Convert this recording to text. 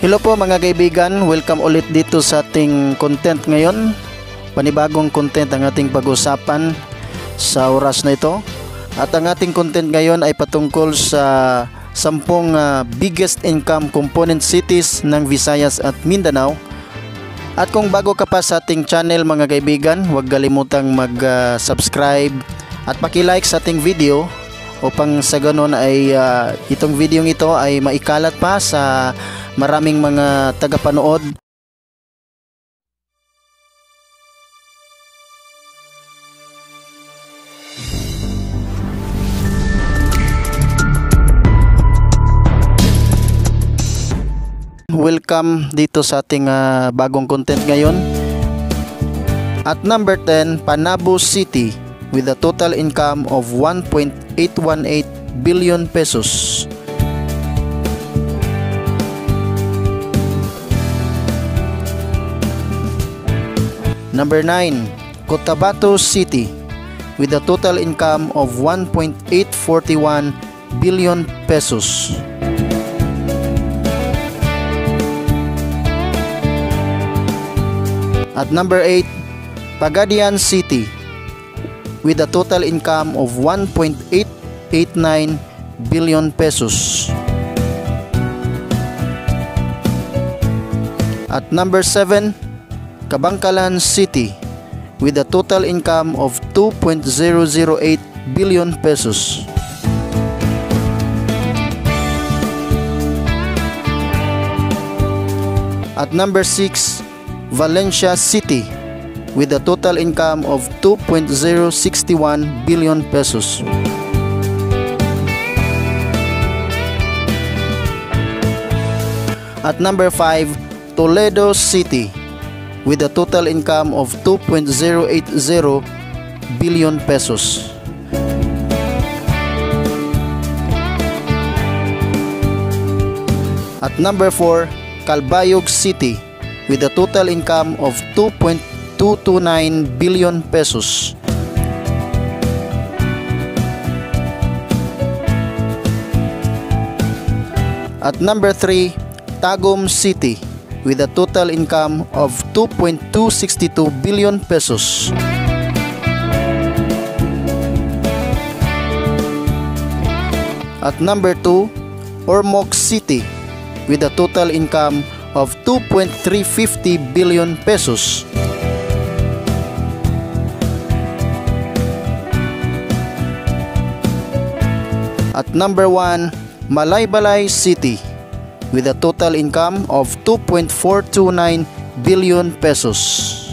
Hello po mga kaibigan, welcome ulit dito sa ating content ngayon. Panibagong content ang ating pag-usapan sa oras na ito. At ang ating content ngayon ay patungkol sa 10 biggest income component cities ng Visayas at Mindanao. At kung bago ka pa sa ating channel mga kaibigan, huwag kalimutang mag-subscribe at paki-like sa ating video upang sa ganon ay itong video ito ay maikalat pa sa maraming mga tagapanood. Welcome dito sa ating bagong content ngayon. At number 10, Panabo City with a total income of 1.818 billion pesos. Number 9, Cotabato City with a total income of 1.841 billion pesos. At number 8, Pagadian City with a total income of 1.889 billion pesos. At number 7, Kabangkalan City with a total income of 2.008 billion pesos. At number 6, Valencia City with a total income of 2.061 billion pesos. At number 5, Toledo City with a total income of 2.080 billion pesos. At number 4, Calbayog City with a total income of 2.229 billion pesos. At number 3, Tagum City with a total income of 2.262 billion pesos. At number 2, Ormoc City with a total income of 2.350 billion pesos. At number 1, Malaybalay City with a total income of 2.429 billion pesos.